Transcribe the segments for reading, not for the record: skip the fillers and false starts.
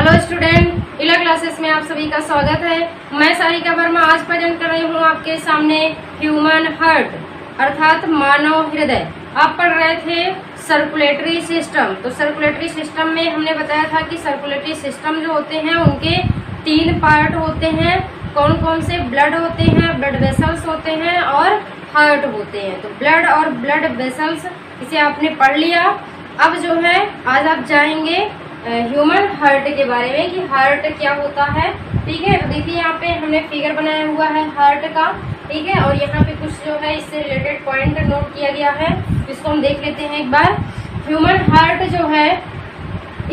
Hello student, इला classes में आप सभी का स्वागत है। मैं सारिका वर्मा आज प्रेजेंट कर रही हूँ आपके सामने ह्यूमन हार्ट अर्थात मानव हृदय। आप पढ़ रहे थे सर्कुलेटरी सिस्टम। तो सर्कुलेटरी सिस्टम में हमने बताया था कि सर्कुलेटरी सिस्टम जो होते हैं उनके 3 पार्ट होते हैं। कौन कौन से? ब्लड होते हैं, ब्लड वेसल्स होते हैं और हार्ट होते हैं। तो ब्लड और ब्लड वेसल्स इसे आपने पढ़ लिया। अब जो है आज आप जाएंगे ह्यूमन हार्ट के बारे में कि हार्ट क्या होता है। ठीक है, तो देखिए यहाँ पे हमने फिगर बनाया हुआ है हार्ट का। ठीक है, और यहाँ पे कुछ जो है इससे रिलेटेड पॉइंट नोट किया गया है, इसको हम देख लेते हैं एक बार। ह्यूमन हार्ट जो है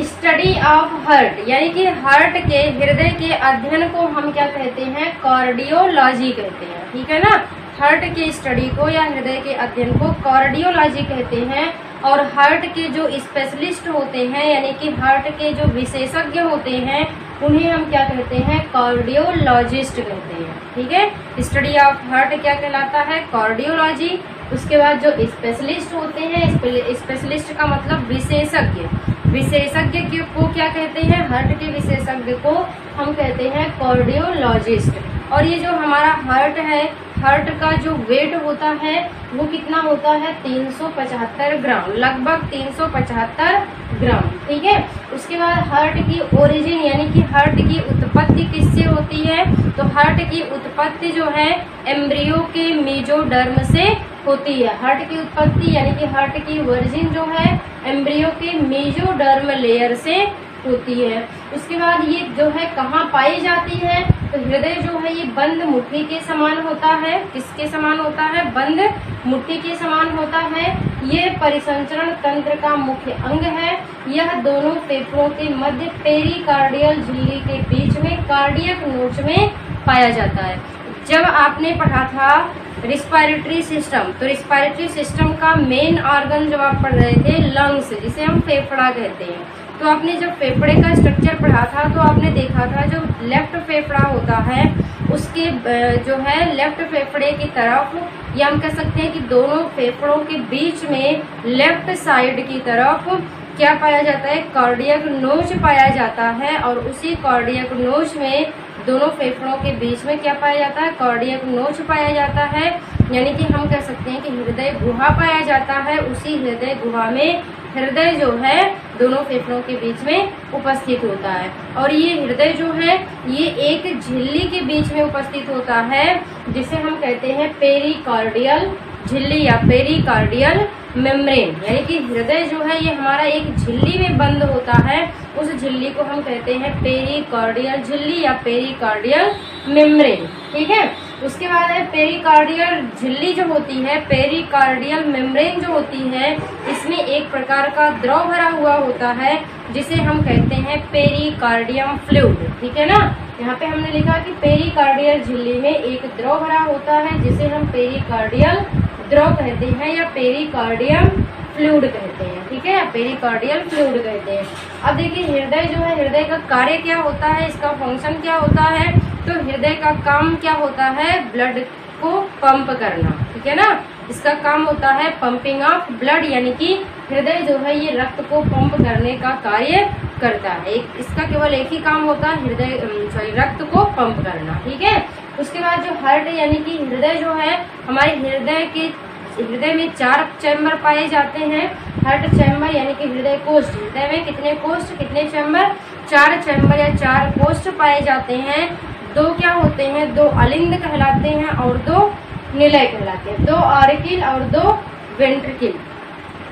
स्टडी ऑफ हार्ट, यानी कि हार्ट के हृदय के अध्ययन को हम क्या कहते हैं? कार्डियोलॉजी कहते हैं। ठीक है ना, हार्ट के स्टडी को या हृदय के अध्ययन को कार्डियोलॉजी कहते हैं। और हार्ट के जो स्पेशलिस्ट होते हैं यानी कि हार्ट के जो विशेषज्ञ होते हैं उन्हें हम क्या कहते हैं? कार्डियोलॉजिस्ट कहते हैं। ठीक है, स्टडी ऑफ हार्ट क्या कहलाता है? कार्डियोलॉजी। उसके बाद जो स्पेशलिस्ट होते हैं, स्पेशलिस्ट का मतलब विशेषज्ञ, विशेषज्ञ को क्या कहते हैं? हार्ट के विशेषज्ञ को हम कहते हैं कार्डियोलॉजिस्ट। और ये जो हमारा हार्ट है, हार्ट का जो वेट होता है वो कितना होता है? 375 ग्राम, लगभग 375 ग्राम। ठीक है, उसके बाद हार्ट की ओरिजिन यानी कि हार्ट की उत्पत्ति किससे होती है? तो हार्ट की उत्पत्ति जो है एम्ब्रियो के मेसोडर्म से होती है। हार्ट की उत्पत्ति यानी कि हार्ट की ओरिजिन जो है एम्ब्रियो के मेसोडर्म लेयर से होती है। उसके बाद ये जो है कहाँ पाई जाती है? तो हृदय जो है ये बंद मुट्ठी के समान होता है। किसके समान होता है? बंद मुट्ठी के समान होता है। ये परिसंचरण तंत्र का मुख्य अंग है। यह दोनों फेफड़ों के मध्य पेरिकार्डियल झिल्ली के बीच में कार्डियक नोच में पाया जाता है। जब आपने पढ़ा था रिस्पायरेटरी सिस्टम, तो रिस्पायरेटरी सिस्टम का मेन ऑर्गन जब आप पढ़ रहे थे लंग्स, जिसे हम फेफड़ा कहते हैं, तो आपने जब फेफड़े का स्ट्रक्चर पढ़ा था तो आपने देखा था जो लेफ्ट फेफड़ा होता है उसके जो है लेफ्ट फेफड़े की तरफ, या हम कह सकते हैं कि दोनों फेफड़ों के बीच में लेफ्ट साइड की तरफ क्या पाया जाता है? कार्डियक नोच पाया जाता है। और उसी कार्डियक नोच में दोनों फेफड़ों के बीच में क्या पाया जाता है? कार्डियक नोच पाया जाता है। यानी कि हम कह सकते हैं कि हृदय गुहा पाया जाता है। उसी हृदय गुहा में हृदय जो है दोनों फेफड़ों के बीच में उपस्थित होता है। और ये हृदय जो है ये एक झिल्ली के बीच में उपस्थित होता है जिसे हम कहते हैं पेरिकार्डियल झिल्ली या पेरिकार्डियल मेम्ब्रेन। यानी कि हृदय जो है ये हमारा एक झिल्ली में बंद होता है। उस झिल्ली को हम कहते हैं पेरिकार्डियल झिल्ली या पेरिकार्डियल मेम्ब्रेन। ठीक है, उसके बाद है पेरिकार्डियल झिल्ली जो होती है, पेरिकार्डियल मेम्ब्रेन जो होती है, इसमें एक प्रकार का द्रव भरा हुआ होता है जिसे हम कहते हैं पेरिकार्डियम फ्लूइड। ठीक है ना, यहाँ पे हमने लिखा कि पेरिकार्डियल झिल्ली में एक द्रव भरा होता है जिसे हम पेरिकार्डियल द्रव कहते हैं या पेरिकार्डियम फ्लूइड कहते हैं। ठीक है, या पेरिकार्डियल फ्लूइड कहते हैं। अब देखिए हृदय जो है, हृदय का कार्य क्या होता है, इसका फंक्शन क्या होता है? तो हृदय का काम क्या होता है? ब्लड को पंप करना। ठीक है ना, इसका काम होता है पंपिंग ऑफ ब्लड, यानी कि हृदय जो है ये रक्त को पंप करने का कार्य करता है। इसका केवल एक ही काम होता है, रक्त को पंप करना। ठीक है, उसके बाद जो हार्ट यानी कि हृदय जो है, हमारे हृदय में 4 चैम्बर पाए जाते हैं। हार्ट चैम्बर यानी कि हृदय कोष्ठ, हृदय में कितने कोष्ठ, कितने चैम्बर? 4 चैम्बर या 4 कोष्ठ पाए जाते हैं। 2 क्या होते हैं? 2 अलिंद कहलाते हैं और 2 निलय कहलाते हैं। 2 ऑरिकिल और 2 वेंट्रिकल।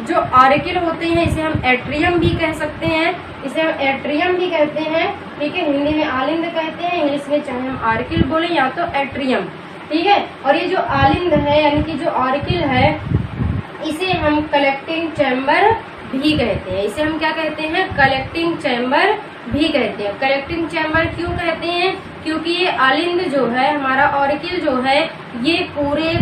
जो ऑरिकिल होते हैं इसे हम एट्रियम भी कह सकते हैं, इसे हम एट्रियम भी कहते हैं। ठीक है, हिंदी में आलिंद कहते हैं, इंग्लिश में चाहे हम ऑरिकिल बोले या तो एट्रियम। ठीक है, और ये जो आलिंद है यानी कि जो ऑरिकिल है इसे हम कलेक्टिंग चैम्बर भी कहते हैं। इसे हम क्या कहते हैं? कलेक्टिंग चैम्बर भी कहते हैं। कलेक्टिंग चैम्बर क्यों कहते हैं? क्योंकि ये आलिंद जो है, हमारा ऑरिकिल जो है, ये पूरे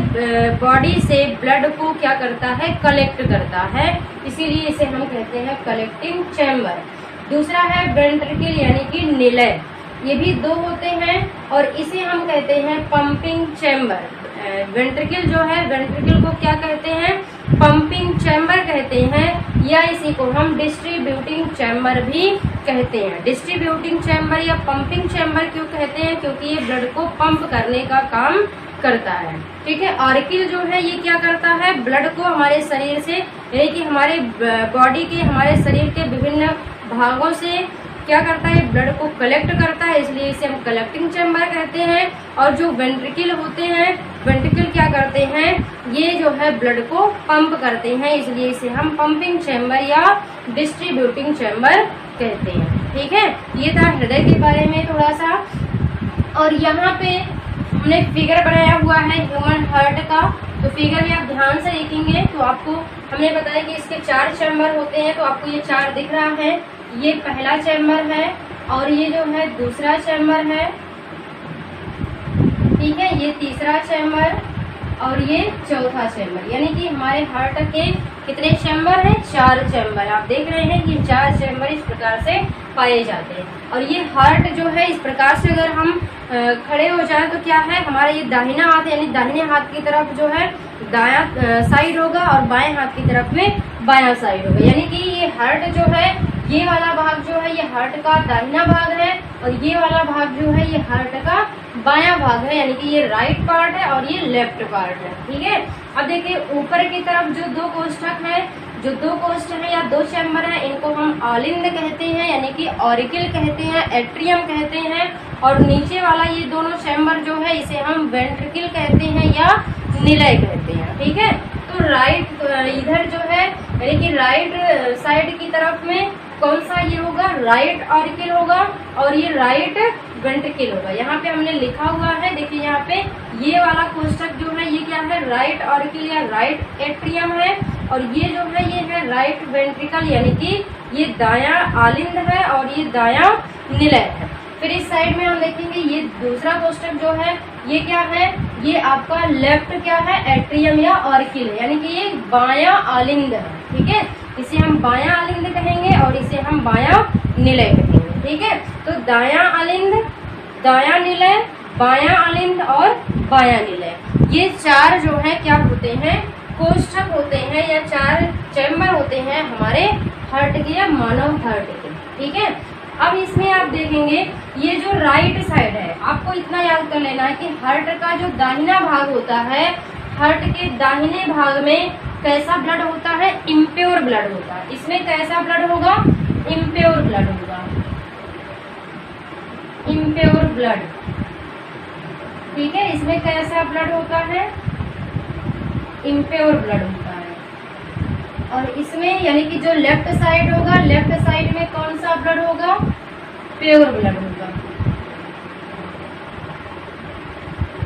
बॉडी से ब्लड को क्या करता है? कलेक्ट करता है, इसीलिए इसे हम कहते हैं कलेक्टिंग चैम्बर। दूसरा है वेंट्रिकल यानी कि निलय, ये भी 2 होते हैं और इसे हम कहते हैं पंपिंग चैम्बर। वेंट्रिकल जो है, वेंट्रिकल को क्या कहते हैं? पंपिंग चैम्बर कहते हैं, या इसी को हम डिस्ट्रीब्यूटिंग चैम्बर भी कहते हैं। डिस्ट्रीब्यूटिंग चैम्बर या पंपिंग चैम्बर क्यों कहते हैं? क्योंकि ये ब्लड को पंप करने का काम करता है। ठीक है, ऑरिकल जो है ये क्या करता है? ब्लड को हमारे शरीर से, यानी कि हमारे बॉडी के, हमारे शरीर के विभिन्न भागों से क्या करता है? ब्लड को कलेक्ट करता है, इसलिए इसे हम कलेक्टिंग चैम्बर कहते हैं। और जो वेंट्रिकल होते हैं, वेंट्रिकल क्या करते हैं? ये जो है ब्लड को पंप करते हैं, इसलिए इसे हम पंपिंग चैम्बर या डिस्ट्रीब्यूटिंग चैम्बर कहते हैं। ठीक है, ये था हृदय के बारे में थोड़ा सा। और यहाँ पे हमने फिगर बनाया हुआ है ह्यूमन हार्ट का, तो फिगर में आप ध्यान से देखेंगे तो आपको हमने बताया कि इसके 4 चैम्बर होते हैं, तो आपको ये 4 दिख रहा है। ये पहला चैम्बर है और ये जो है दूसरा चैम्बर है। ठीक है, ये तीसरा चैम्बर और ये चौथा चैम्बर, यानी कि हमारे हार्ट के कितने चैम्बर हैं? 4 चैम्बर। आप देख रहे हैं कि 4 चैम्बर इस प्रकार से पाए जाते हैं। और ये हार्ट जो है इस प्रकार से अगर हम खड़े हो जाए तो क्या है? हमारा ये दाहिना हाथ, यानी दाहिने हाथ की तरफ जो है दायां साइड होगा और बाएं हाथ की तरफ में बायां साइड होगा। यानी कि ये हार्ट जो है, ये वाला भाग जो है ये हार्ट का दाहिना भाग है और ये वाला भाग जो है ये हार्ट का बायां भाग है, यानी कि ये राइट पार्ट है और ये लेफ्ट पार्ट है। ठीक है, अब देखिए ऊपर की तरफ जो 2 कोष्ठक है, जो 2 कोष्ठक है या 2 चैम्बर है, इनको हम आलिंद कहते हैं, यानी कि ऑरिकल कहते हैं, एट्रियम कहते हैं। और नीचे वाला ये दोनों चैम्बर जो है इसे हम वेंट्रिकल कहते हैं या निलय कहते हैं। ठीक है, तो राइट इधर जो है, यानी कि राइट साइड की तरफ में कौन सा ये होगा? राइट ऑरिकल होगा और ये राइट वेंट्रिकल होगा। यहाँ पे हमने लिखा हुआ है, देखिए यहाँ पे ये वाला कोष्ठक जो है ये क्या है? राइट ऑरिकल या राइट एट्रियम है, और ये जो है ये है राइट वेंट्रिकल, यानी कि ये दायां आलिंद है और ये दायां निलय है। फिर इस साइड में हम देखेंगे ये दूसरा कोष्ठक जो है ये क्या है? ये आपका लेफ्ट क्या है? एट्रियम या ऑरिकल है, यानी कि ये बायां आलिंद है। ठीक है, इसे हम बायां आलिंद कहेंगे और इसे हम बायां निलय कहेंगे। ठीक है, तो दायां आलिंद, दायां निलय, बायां आलिंद और बायां निलय, ये 4 जो है क्या होते हैं? कोष्ठक होते हैं या 4 चैम्बर होते हैं हमारे हार्ट के या मानव हार्ट के। ठीक है, अब इसमें आप देखेंगे ये जो राइट साइड है, आपको इतना याद कर लेना है कि हार्ट का जो दाहिना भाग होता है, हार्ट के दाहिने भाग में कैसा ब्लड होता है? इम्प्योर ब्लड होता है। इसमें कैसा ब्लड होगा? इम्प्योर ब्लड होगा, इम्प्योर ब्लड। ठीक है, इसमें कैसा ब्लड होता है? इम्प्योर ब्लड होता है। और इसमें यानी कि जो लेफ्ट साइड होगा, लेफ्ट साइड में कौन सा ब्लड होगा? प्योर ब्लड होगा।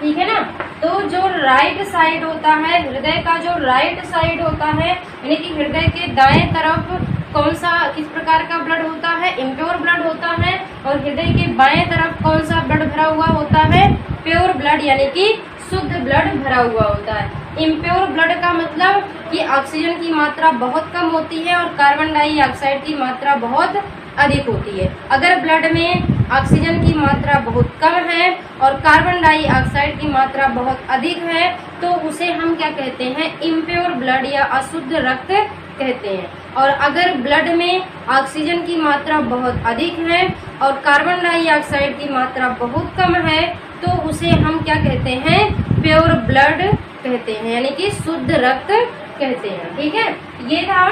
ठीक है ना, तो जो राइट साइड होता है, हृदय का जो राइट साइड होता है, यानी कि हृदय के दाएं तरफ कौन सा, किस प्रकार का ब्लड होता है? इम्प्योर ब्लड होता है। और हृदय के बाएं तरफ कौन सा ब्लड भरा हुआ होता है? प्योर ब्लड, यानी कि शुद्ध ब्लड भरा हुआ होता है। इम्प्योर ब्लड का मतलब कि ऑक्सीजन की मात्रा बहुत कम होती है और कार्बन डाइऑक्साइड की मात्रा बहुत अधिक होती है। अगर ब्लड में ऑक्सीजन की मात्रा बहुत कम है और कार्बन डाइऑक्साइड की मात्रा बहुत अधिक है तो उसे हम क्या कहते हैं? इम्प्योर ब्लड या अशुद्ध रक्त कहते हैं। और अगर ब्लड में ऑक्सीजन की मात्रा बहुत अधिक है और कार्बन डाइऑक्साइड की मात्रा बहुत कम है तो उसे हम क्या कहते हैं? प्योर ब्लड कहते हैं, यानी कि शुद्ध रक्त कहते हैं। ठीक है, ये था।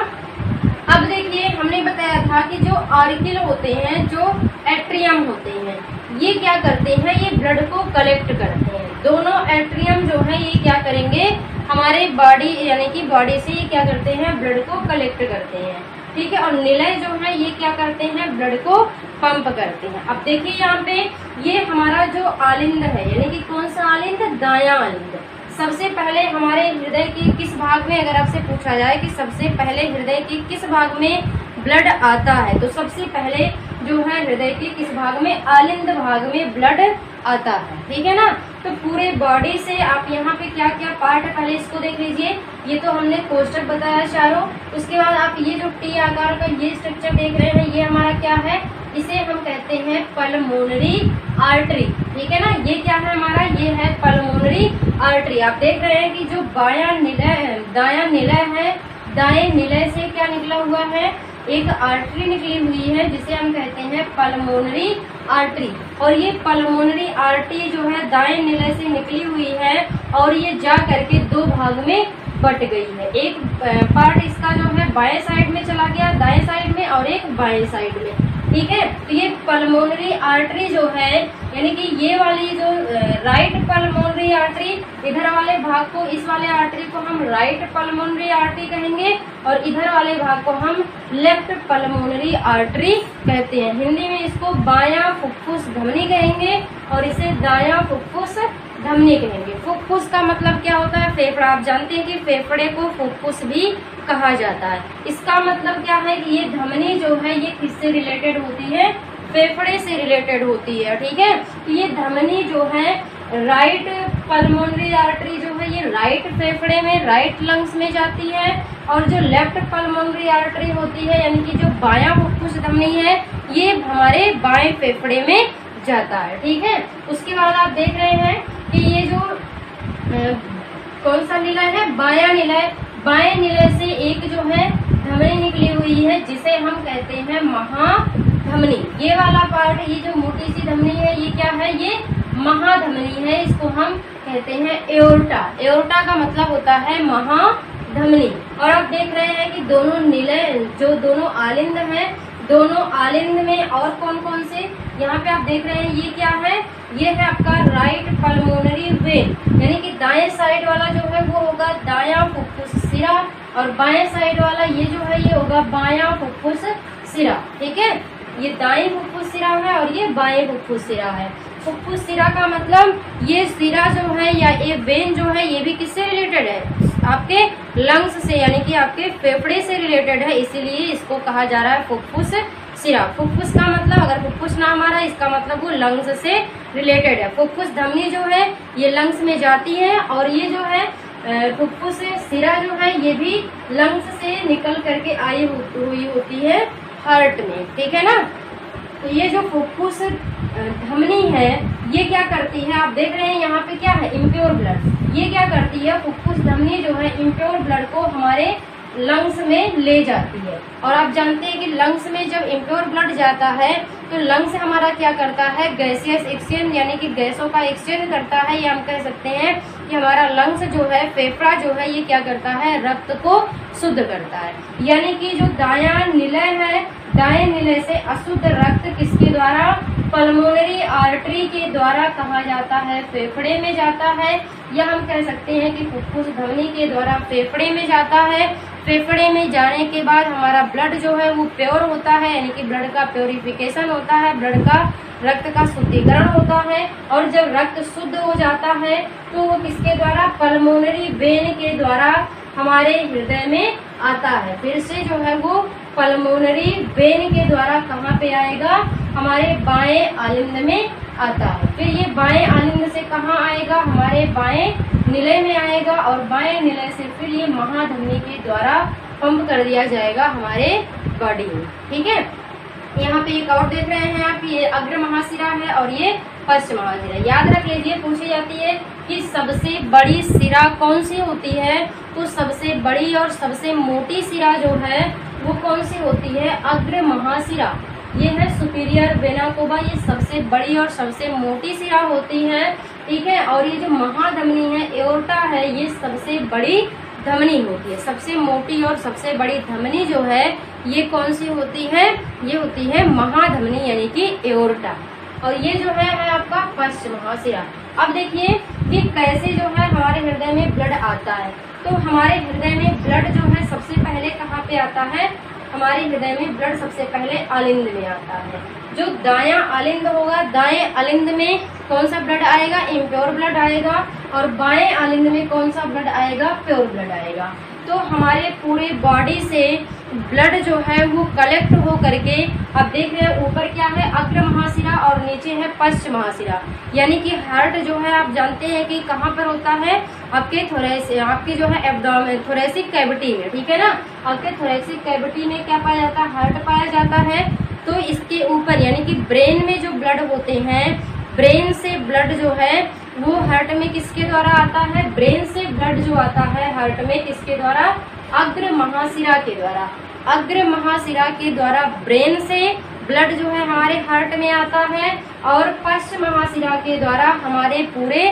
अब देखिए हमने बताया था कि जो ऑरिकल होते हैं, जो एट्रियम होते हैं, ये क्या करते हैं? ये ब्लड को कलेक्ट करते हैं। दोनों एट्रियम जो है ये क्या करेंगे? हमारे बॉडी यानी कि बॉडी से ये क्या करते हैं? ब्लड को कलेक्ट करते हैं। ठीक है, और निलय जो है ये क्या करते हैं? ब्लड को पंप करते हैं। अब देखिए यहाँ पे ये हमारा जो आलिंद है, यानी कि कौन सा आलिंद? दायां आलिंद। सबसे पहले हमारे हृदय के किस भाग में, अगर आपसे पूछा जाए कि सबसे पहले हृदय के किस भाग में ब्लड आता है, तो सबसे पहले जो है हृदय के किस भाग में? आलिंद भाग में ब्लड आता है। ठीक है ना, तो पूरे बॉडी से आप यहाँ पे क्या क्या पार्ट है पहले इसको देख लीजिए। ये तो हमने कोष्ठक बताया चारों। उसके बाद आप ये जो टी आकार का ये स्ट्रक्चर देख रहे हैं, ये हमारा क्या है? इसे हम कहते हैं पल्मोनरी आर्टरी। ठीक है ना, ये क्या है हमारा, ये है पल्मोनरी आर्टरी। आप देख रहे हैं कि जो दायां निलय है, दाएं निलय से क्या निकला हुआ है, एक आर्टरी निकली हुई है जिसे हम कहते हैं पल्मोनरी आर्टरी। और ये पल्मोनरी आर्टरी जो है दाएं निलय से निकली हुई है और ये जा करके दो भाग में बट गई है। एक पार्ट इसका जो है बाएं साइड में चला गया, दाएं साइड में, और एक बाएं साइड में। ठीक है, तो ये पल्मोनरी आर्टरी जो है, यानी कि ये वाली जो राइट पल्मोनरी आर्टरी, इधर वाले भाग को, इस वाले आर्टरी को हम राइट पल्मोनरी आर्टरी कहेंगे और इधर वाले भाग को हम लेफ्ट पल्मोनरी आर्टरी कहते हैं। हिंदी में इसको बायां फुफ्फुस धमनी कहेंगे और इसे दायां फुफ्फुस धमनी कहेंगे। फुफ्फुस का मतलब क्या होता है, फेफड़ा। आप जानते हैं कि फेफड़े को फुफ्फुस भी कहा जाता है। इसका मतलब क्या है कि ये धमनी जो है ये किससे रिलेटेड होती है, फेफड़े से रिलेटेड होती है। ठीक है, तो ये धमनी जो है राइट पल्मोनरी आर्टरी जो है ये राइट फेफड़े में, राइट लंग्स में जाती है, और जो लेफ्ट पल्मोनरी आर्टरी होती है यानी कि जो बायां फुफ्फुस धमनी है ये हमारे बाएं फेफड़े में जाता है। ठीक है, उसके बाद आप देख रहे हैं कि ये जो कौन सा निलय है, बायां निलय। बाएं निलय से एक जो है धमनी निकली हुई है जिसे हम कहते हैं महाधमनी। ये वाला पार्ट, ये जो मोटी सी धमनी है ये क्या है, ये महाधमनी है। इसको हम कहते हैं एओर्टा। एओर्टा का मतलब होता है महाधमनी। और आप देख रहे हैं कि दोनों निलय, जो दोनों आलिंद हैं, दोनों आलिंद में और कौन कौन से, यहाँ पे आप देख रहे हैं ये क्या है, ये है आपका राइट पल्मोनरी वेन, यानी कि दाएं साइड वाला जो है वो होगा दायां फुफ्फुस सिरा और बाएं साइड वाला ये जो है ये होगा बायां फुफ्फुस सिरा। ठीक है, ये दाएं फुफ्फुस सिरा है और ये बाएं फुफ्फुस सिरा है। फुफ्फुस सिरा का मतलब ये सिरा जो है या ये वेन जो है ये भी किससे रिलेटेड है, आपके लंग्स से, यानी कि आपके फेफड़े से रिलेटेड है, इसीलिए इसको कहा जा रहा है फुफ्फुस सिरा। फुफ्फुस का मतलब, अगर फुफ्फुस नाम आ रहा है इसका मतलब वो लंग्स से रिलेटेड है। फुफ्फुस धमनी जो है ये लंग्स में जाती है और ये जो है फुफ्फुस सिरा जो है ये भी लंग्स से निकल करके आई हुई होती है हार्ट में। ठीक है ना, तो ये जो फुफ्फुस धमनी है ये क्या करती है, आप देख रहे हैं यहाँ पे क्या है, इम्प्योर ब्लड। ये क्या करती है, फुफ्फुस धमनी जो है इम्प्योर ब्लड को हमारे लंग्स में ले जाती है। और आप जानते हैं कि लंग्स में जब इम्प्योर ब्लड जाता है तो लंग्स हमारा क्या करता है, गैसियस एक्सचेंज, यानी कि गैसों का एक्सचेंज करता है। या हम कह सकते हैं कि हमारा लंग्स जो है, फेफड़ा जो है ये क्या करता है, रक्त को शुद्ध करता है। यानी कि जो दायां निलय है, दाएं निलय से अशुद्ध रक्त किसके द्वारा, पल्मोनरी आर्टरी के द्वारा कहा जाता है, फेफड़े में जाता है। या हम कह सकते हैं कि फुफ्फुस धमनी के द्वारा फेफड़े में जाता है। फेफड़े में जाने के बाद हमारा ब्लड जो है वो प्योर होता है, यानी कि ब्लड का प्योरिफिकेशन होता है, ब्लड का, रक्त का शुद्धिकरण होता है। और जब रक्त शुद्ध हो जाता है तो वो किसके द्वारा, पल्मोनरी वेन के द्वारा हमारे हृदय में आता है। फिर से जो है वो पल्मोनरी वेन के द्वारा कहाँ पे आएगा, हमारे बाएं आलिंद में आता है। फिर ये बाएं आलिंद से कहाँ आएगा, हमारे बाएं निलय में आएगा और बाएं निलय से फिर ये महाधमनी के द्वारा पंप कर दिया जाएगा हमारे बॉडी में। ठीक है, यहाँ पे एक और देख रहे हैं आप, ये अग्र महाशिरा है और ये पश्च महाशिरा। याद रख लीजिए, पूछी जाती है कि सबसे बड़ी सिरा कौन सी होती है, तो सबसे बड़ी और सबसे मोटी सिरा जो है वो कौन सी होती है, अग्र महाशिरा। ये है सुपीरियर वेना कोवा, ये सबसे बड़ी और सबसे मोटी सिरा होती है। ठीक है, और ये जो महाधमनी है, एओर्टा है, ये सबसे बड़ी धमनी होती है। सबसे मोटी और सबसे बड़ी धमनी जो है ये कौन सी होती है, ये होती है महाधमनी, यानी कि एओर्टा। और ये जो है आपका पश्च महाशिरा। अब देखिए कि कैसे जो है हमारे हृदय में ब्लड आता है। तो हमारे हृदय में ब्लड जो है सबसे पहले कहाँ पे आता है, हमारे हृदय में ब्लड सबसे पहले आलिंद में आता है। जो दायां आलिंद होगा, दाएं आलिंद में कौन सा ब्लड आएगा, इम्प्योर ब्लड आएगा, और बाएं आलिंद में कौन सा ब्लड आएगा, प्योर ब्लड आएगा। तो हमारे पूरे बॉडी से ब्लड जो है वो कलेक्ट हो करके, आप देख रहे हैं ऊपर क्या है, अग्र महाशिरा और नीचे है पश्च महाशिरा। यानी कि हार्ट जो है आप जानते हैं कि कहाँ पर होता है, आपके जो है एब्डोमेन, थोरेसिक कैविटी में। ठीक है ना, आपके थोरेसिक कैविटी में क्या पाया जाता है, हार्ट पाया जाता है। तो इसके ऊपर यानी कि ब्रेन में जो ब्लड होते हैं, ब्रेन से ब्लड जो है वो हार्ट में किसके द्वारा आता है, ब्रेन से ब्लड जो आता है हार्ट में किसके द्वारा, अग्र महाशिरा के द्वारा। अग्र महाशिरा के द्वारा ब्रेन से ब्लड जो है हमारे हार्ट में आता है और पश्च महाशिरा के द्वारा हमारे पूरे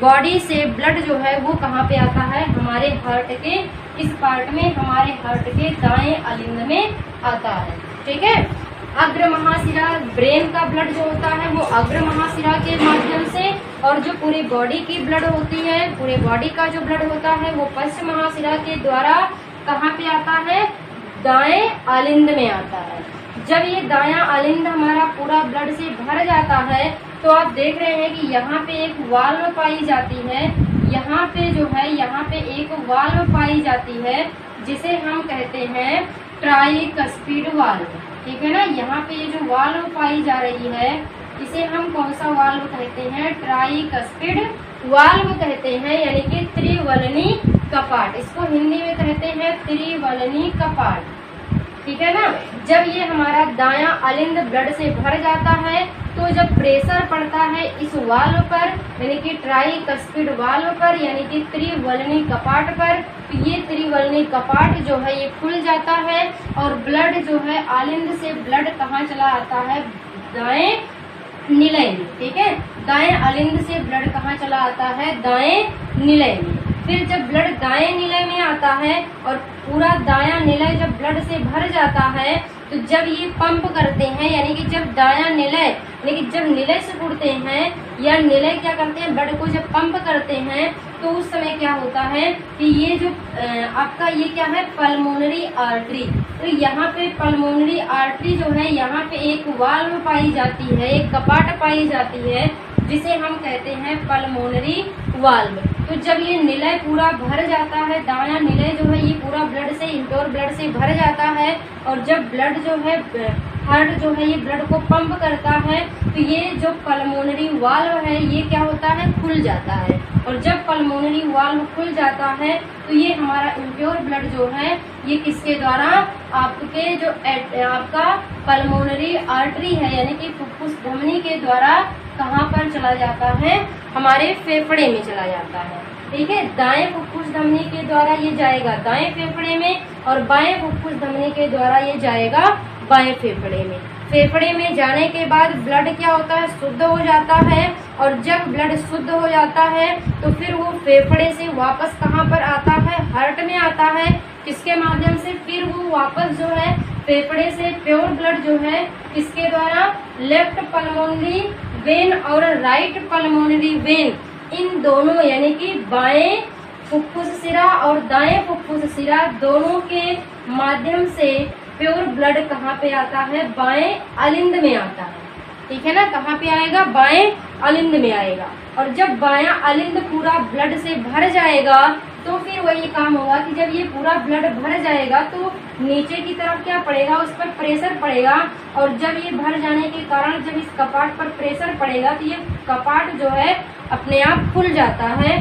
बॉडी से ब्लड जो है वो कहाँ पे आता है, हमारे हार्ट के इस पार्ट में, हमारे हार्ट के दाएं अलिंद में आता है। ठीक है, अग्र महाशिरा ब्रेन का ब्लड जो होता है वो अग्र महाशिरा के माध्यम से, और जो पूरी बॉडी की ब्लड होती है, पूरे बॉडी का जो ब्लड होता है वो पश्च महाशिरा के द्वारा कहाँ पे आता है, दाएं अलिंद में आता है। जब ये दायां अलिंद हमारा पूरा ब्लड से भर जाता है तो आप देख रहे हैं कि यहाँ पे एक वाल्व पाई जाती है, यहाँ पे जो है यहाँ पे एक वाल्व पाई जाती है जिसे हम कहते हैं ट्राइकस्पिड वाल्व। ठीक है ना, यहाँ पे ये जो वाल्व पाई जा रही है इसे हम कौन सा वाल्व कहते हैं, ट्राइकस्पिड वाल्व कहते हैं, यानी कि त्रिवलनी कपाट। इसको हिंदी में कहते हैं त्रिवलनी कपाट। ठीक है ना, जब ये हमारा दायां अलिंद ब्लड से भर जाता है तो जब प्रेशर पड़ता है इस वाल्व पर यानी कि ट्राइकस्पिड वाल्व पर यानी कि त्रिवलनी कपाट पर, तो ये त्रिवलनी कपाट जो है ये खुल जाता है और ब्लड जो है अलिंद से ब्लड कहाँ चला आता है, दाएं निलय में। ठीक है, दाएं अलिंद से ब्लड कहाँ चला आता है, दाएं निलय में। फिर जब ब्लड दाएं निलय में आता है और पूरा दायां निलय जब ब्लड से भर जाता है तो जब ये पंप करते हैं यानी कि जब दायां निलय यानी कि जब निलय से उड़ते हैं या निलय क्या करते हैं, ब्लड को जब पंप करते हैं तो उस समय क्या होता है कि ये जो आपका ये क्या है, पल्मोनरी आर्टरी। तो यहाँ पे पल्मोनरी आर्टरी जो है यहाँ पे एक वाल्व पाई जाती है, एक कपाट पाई जाती है जिसे हम कहते हैं पल्मोनरी वाल्व। तो जब ये निलय पूरा भर जाता है, दायां निलय जो है ये पूरा ब्लड से, इम्प्योर ब्लड से भर जाता है और जब ब्लड जो है हार्ट जो है ये ब्लड को पंप करता है तो ये जो पल्मोनरी वाल्व है ये क्या होता है, खुल जाता है। और जब पल्मोनरी वाल्व खुल जाता है तो ये हमारा इम्प्योर ब्लड जो है ये किसके द्वारा, आपके जो आपका पल्मोनरी आर्टरी है यानी कि फुफ्फुस धमनी के द्वारा कहाँ पर चला जाता है, हमारे फेफड़े में चला जाता है। ठीक है, दाएं फुफ्फुस धमनी के द्वारा ये जाएगा दाएं फेफड़े में और बाएं फुफ्फुस धमनी के द्वारा ये जाएगा बाएं फेफड़े में। फेफड़े में जाने के बाद ब्लड क्या होता है, शुद्ध हो जाता है और जब ब्लड शुद्ध हो जाता है तो फिर वो फेफड़े से वापस कहाँ पर आता है, हार्ट में आता है। किसके माध्यम से, फिर वो वापस जो है फेफड़े से प्योर ब्लड जो है किसके द्वारा, लेफ्ट पल्मोनरी वेन और राइट पल्मोनरी वेन, इन दोनों यानी कि बाएं फुफ्फुस सिरा और दाएं फुफ्फुस सिरा दोनों के माध्यम से प्योर ब्लड कहाँ पे आता है, बाएं अलिंद में आता है। ठीक है ना, कहाँ पे आएगा, बाएं अलिंद में आएगा। और जब बायां अलिंद पूरा ब्लड से भर जाएगा तो फिर वही काम होगा कि जब ये पूरा ब्लड भर जाएगा तो नीचे की तरफ क्या पड़ेगा, उस पर प्रेशर पड़ेगा और जब ये भर जाने के कारण जब इस कपाट पर प्रेशर पड़ेगा तो ये कपाट जो है अपने आप खुल जाता है।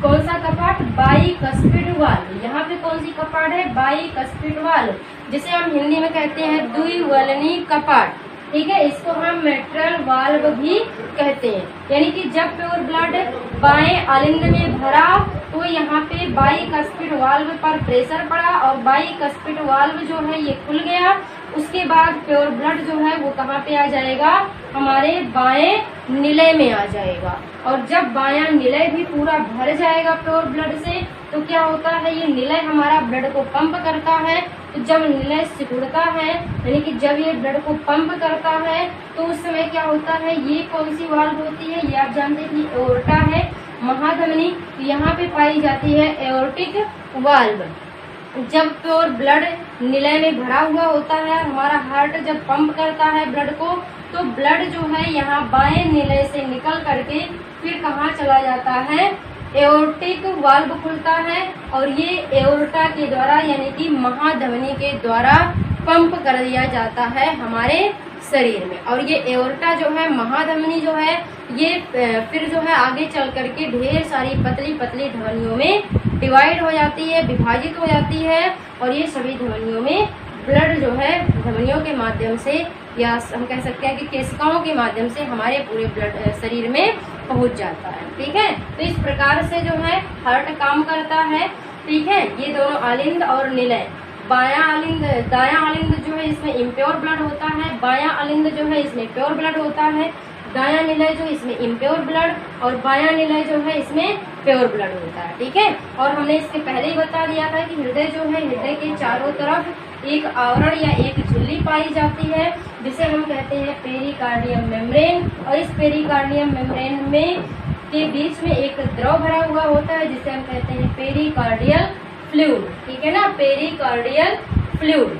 कौन सा कपाट, बाइकस्पिड वाल्व। यहाँ पे कौन सी कपाट है, बाइकस्पिड वाल्व, जिसे हम हिंदी में कहते हैं द्विवलनी कपाट। ठीक है, इसको हम मेट्रल वाल्व भी कहते हैं। यानी कि जब प्योर ब्लड बाएं अलिंद में भरा तो यहाँ पे बाइकस्पिड वाल्व पर प्रेशर पड़ा और बाइकस्पिड वाल्व जो है ये खुल गया। उसके बाद प्योर ब्लड जो है वो कहाँ पे आ जाएगा, हमारे बाएं निलय में आ जाएगा। और जब बायां निलय भी पूरा भर जाएगा प्योर ब्लड से तो क्या होता है, ये निलय हमारा ब्लड को पंप करता है। तो जब निलय सिकुड़ता है यानी कि जब ये ब्लड को पंप करता है तो उस समय क्या होता है, ये कौन सी वाल्व होती है, ये आप जानते हैं कि एओर्टा है, महाधमनी। यहाँ पे पाई जाती है एओर्टिक वाल्व। जब प्योर ब्लड निलय में भरा हुआ होता है, हमारा हार्ट जब पंप करता है ब्लड को तो ब्लड जो है यहाँ बाएं निलय से निकल करके फिर कहाँ चला जाता है, एओर्टिक वाल्व खुलता है और ये एओर्टा के द्वारा यानी कि महाधमनी के द्वारा पंप कर दिया जाता है हमारे शरीर में। और ये एओर्टा जो है, महाधमनी जो है, ये फिर जो है आगे चल करके ढेर सारी पतली पतली धमनियों में डिवाइड हो जाती है, विभाजित हो जाती है और ये सभी धमनियों में ब्लड जो है धमनियों के माध्यम से, या हम कह सकते हैं कि केशिकाओं के माध्यम से हमारे पूरे ब्लड शरीर में पहुंच जाता है। ठीक है, तो इस प्रकार से जो है हार्ट काम करता है। ठीक है, ये दोनों आलिंद और निलय, बायां आलिंद दायां आलिंद जो है इसमें इम्प्योर ब्लड होता है, बायां आलिंद जो है इसमें प्योर ब्लड होता है, दायां निलय जो इसमें इम्प्योर ब्लड और बायां निलय जो है इसमें प्योर ब्लड होता है। ठीक है, और हमने इसके पहले ही बता दिया था कि हृदय जो है, हृदय के चारों तरफ एक आवरण या एक झिल्ली पाई जाती है जिसे हम कहते हैं पेरिकार्डियम मेम्ब्रेन, और इस पेरिकार्डियम मेम्ब्रेन में के बीच में एक द्रव भरा हुआ होता है जिसे हम कहते हैं पेरिकार्डियल फ्लूइड। ठीक है ना, पेरिकार्डियल फ्लूइड।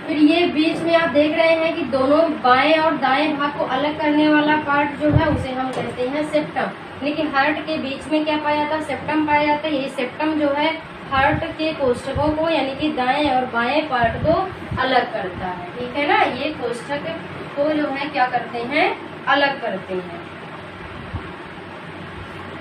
फिर ये बीच में आप देख रहे हैं कि दोनों बाएं और दाएं भाग को अलग करने वाला पार्ट जो है उसे हम कहते हैं सेप्टम। लेकिन हार्ट के बीच में क्या पाया जाता है? सेप्टम पाया जाता है। ये सेप्टम जो है हार्ट के कोष्ठकों को यानी कि दाएं और बाएं पार्ट को अलग करता है। ठीक है ना, ये कोष्ठक को जो है क्या करते हैं? अलग करते हैं।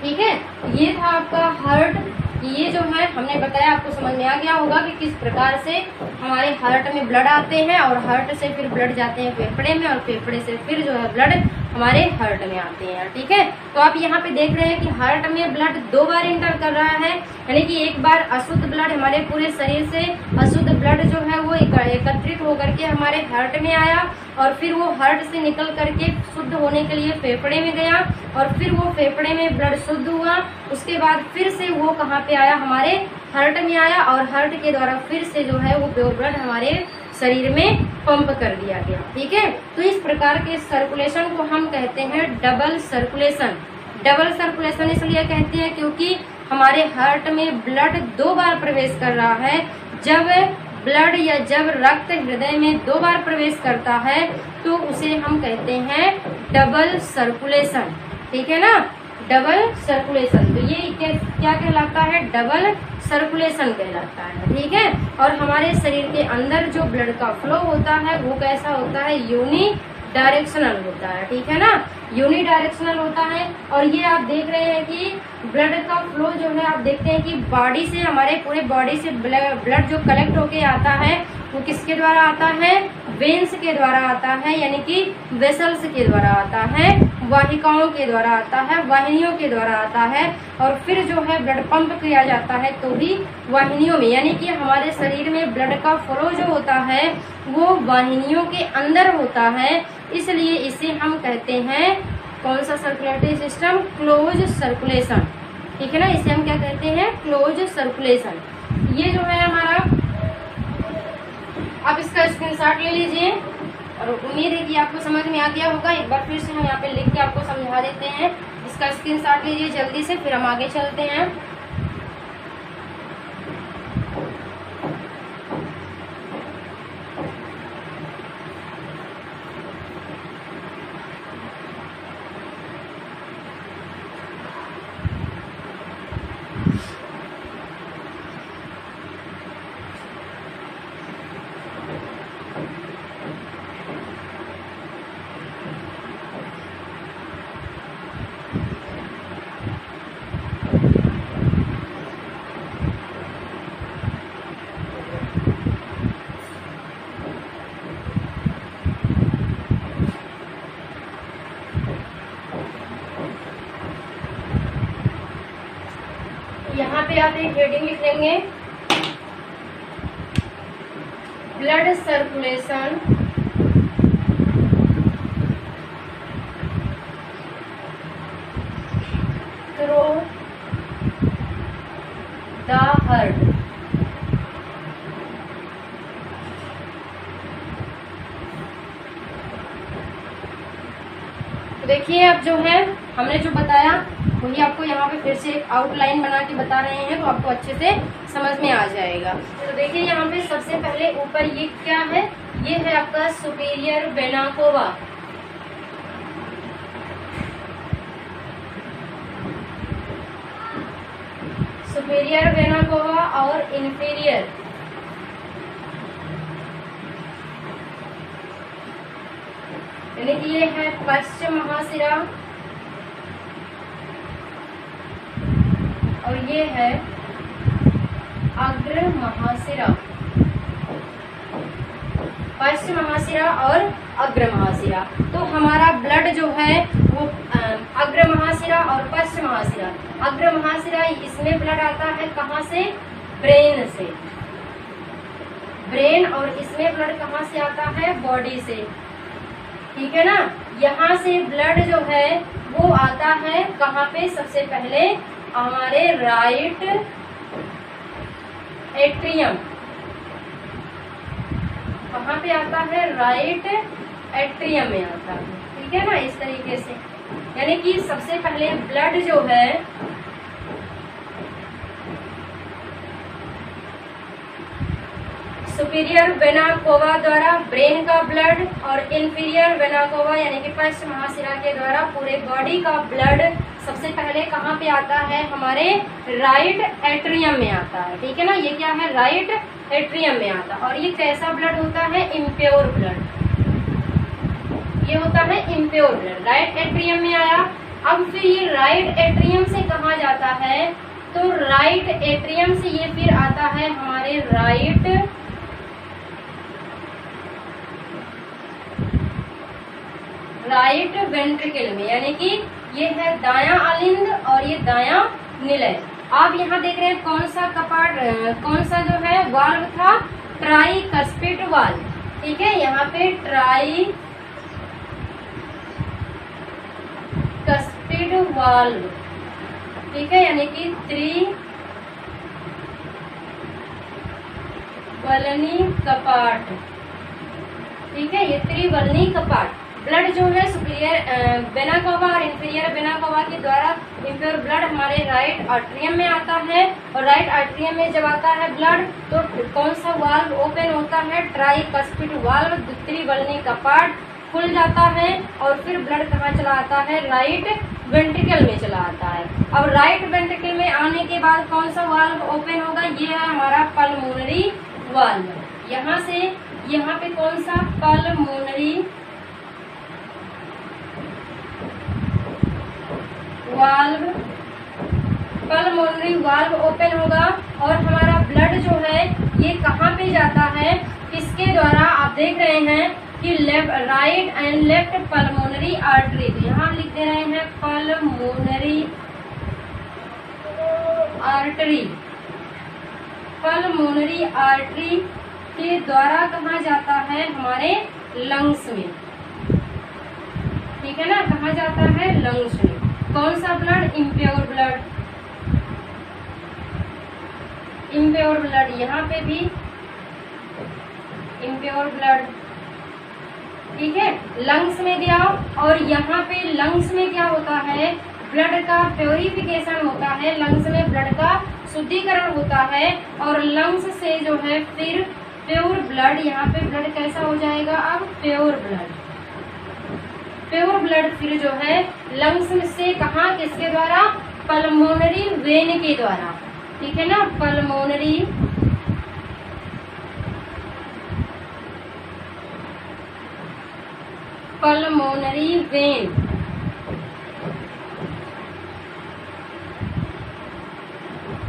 ठीक है, ये था आपका हार्ट। ये जो है हमने बताया, आपको समझ में आ गया होगा कि किस प्रकार से हमारे हार्ट में ब्लड आते हैं और हार्ट से फिर ब्लड जाते हैं फेफड़े में और फेफड़े से फिर जो है ब्लड हमारे हार्ट में आते हैं। ठीक है, तो आप यहाँ पे देख रहे हैं कि हार्ट में ब्लड 2 बार इंटर कर रहा है, यानी कि एक बार अशुद्ध ब्लड हमारे पूरे शरीर से अशुद्ध ब्लड जो है वो एकत्रित होकर के हमारे हार्ट में आया और फिर वो हार्ट से निकल करके शुद्ध होने के लिए फेफड़े में गया और फिर वो फेफड़े में ब्लड शुद्ध हुआ। उसके बाद फिर से वो कहाँ पे आया? हमारे हार्ट में आया और हार्ट के द्वारा फिर से जो है वो प्योर ब्लड हमारे शरीर में पंप कर दिया गया। ठीक है, तो इस प्रकार के सर्कुलेशन को हम कहते हैं डबल सर्कुलेशन। डबल सर्कुलेशन इसलिए कहते हैं क्योंकि हमारे हार्ट में ब्लड 2 बार प्रवेश कर रहा है। जब ब्लड या जब रक्त हृदय में 2 बार प्रवेश करता है तो उसे हम कहते हैं डबल सर्कुलेशन। ठीक है ना, डबल सर्कुलेशन। तो ये क्या कहलाता है? डबल सर्कुलेशन कहलाता है। ठीक है, और हमारे शरीर के अंदर जो ब्लड का फ्लो होता है वो कैसा होता है? यूनि डायरेक्शनल होता है। ठीक है ना, यूनि डायरेक्शनल होता है। और ये आप देख रहे हैं कि ब्लड का फ्लो जो है, आप देखते हैं कि बॉडी से, हमारे पूरे बॉडी से ब्लड जो कलेक्ट होके आता है वो किसके द्वारा आता है? वेन्स के द्वारा आता है, यानी कि वेसल्स के द्वारा आता है, वाहिकाओं के द्वारा आता है, वाहिनियों के द्वारा आता है। और फिर जो है ब्लड पंप किया जाता है तो भी वाहिनियों में, यानी कि हमारे शरीर में ब्लड का फ्लो जो होता है वो वाहिनियों के अंदर होता है। इसलिए इसे हम कहते हैं कौन सा सर्कुलेटरी सिस्टम? Close circulation. ठीक है ना, इसे हम क्या कहते हैं? Close circulation. ये जो है हमारा, आप इसका स्क्रीनशॉट ले लीजिए और उम्मीद है कि आपको समझ में आ गया होगा। एक बार फिर से हम यहाँ पे लिख के आपको समझा देते हैं। इसका स्क्रीनशॉट लीजिए जल्दी से, फिर हम आगे चलते हैं। यहाँ पे आप एक हेडिंग लिख लेंगे, blood circulation through the heart. देखिए अब जो है हमने जो बताया वही आपको यहाँ पे फिर से एक आउटलाइन बना के बता रहे हैं तो आपको अच्छे से समझ में आ जाएगा। तो देखिए यहाँ पे सबसे पहले ऊपर ये क्या है? ये है आपका superior vena cava. Superior vena cava और इंफीरियर यानी कि ये है पश्चिम महाशिरा और ये है अग्र महाशिरा। पश्च महाशिरा और अग्र महाशिरा। तो हमारा ब्लड जो है वो अग्र महाशिरा और पश्च महाशिरा, अग्र महाशिरा इसमें ब्लड आता है कहाँ से? ब्रेन से, ब्रेन, और इसमें ब्लड कहाँ से आता है? बॉडी से, ठीक है ना। यहाँ से ब्लड जो है वो आता है कहाँ पे? सबसे पहले हमारे राइट एट्रियम, कहाँ पे आता है? राइट एट्रियम में आता है, ठीक है ना। इस तरीके से यानी कि सबसे पहले ब्लड जो है सुपीरियर वेना कोवा द्वारा ब्रेन का ब्लड और इंफीरियर वेना कोवा यानी कि पश्च महाशिरा के द्वारा पूरे बॉडी का ब्लड सबसे पहले कहाँ पे आता है? हमारे राइट एट्रियम में आता है, ठीक है ना। ये क्या है? राइट एट्रियम में आता है। और ये कैसा ब्लड होता है? इम्प्योर ब्लड, ये होता है इम्प्योर ब्लड। राइट एट्रियम में आया। अब फिर ये राइट एट्रियम से कहाँ जाता है? तो राइट एट्रियम से ये फिर आता है हमारे राइट वेंट्रिकल में, यानी कि ये है दायां अलिंद और ये दायां निलय। आप यहाँ देख रहे हैं कौन सा कपाट, कौन सा जो है वाल्व था? ट्राइकस्पिड वाल्व, ठीक है। यहाँ पे ट्राइकस्पिड वाल्व, ठीक है, यानी कि त्रिवलनी कपाट, ठीक है। ये त्रिवलनी कपाट ब्लड जो है सुपीरियर वेना कोवा और इंफीरियर वेना कोवा के द्वारा इम्प्योर ब्लड हमारे राइट आर्टरियम में आता है। और राइट आर्टरियम में जब आता है ब्लड तो कौन सा वाल्व ओपन होता है? ट्राइकस्पिड वाल्व, त्रिवलनी कपाट खुल जाता है और फिर ब्लड कहाँ चला आता है? राइट वेंट्रिकल में चला आता है। अब राइट वेंट्रिकल में आने के बाद कौन सा वाल्व ओपन होगा? ये है हमारा पल्मोनरी वाल्व। यहाँ से यहाँ पे कौन सा? Pulmonary valve, pulmonary valve open होगा और हमारा ब्लड जो है ये कहाँ पे जाता है? किसके द्वारा? आप देख रहे हैं कि right and left pulmonary artery, तो यहाँ लिख दे रहे हैं पल्मोनरी आर्टरी, पल्मोनरी आर्टरी के द्वारा कहाँ जाता है? हमारे लंग्स में, ठीक है ना। कहाँ जाता है? लंग्स में। कौन सा blood? Impure blood, impure blood, यहाँ पे भी इम्प्योर ब्लड, ठीक है। लंग्स में गया और यहाँ पे लंग्स में क्या होता है? ब्लड का प्योरिफिकेशन होता है, लंग्स में ब्लड का शुद्धिकरण होता है और लंग्स से जो है फिर प्योर ब्लड, यहाँ पे ब्लड कैसा हो जाएगा? अब प्योर ब्लड, प्योर ब्लड फिर जो है लंग्स से कहाँ? किसके द्वारा? पल्मोनरी वेन के द्वारा, ठीक है ना। पल्मोनरी वेन,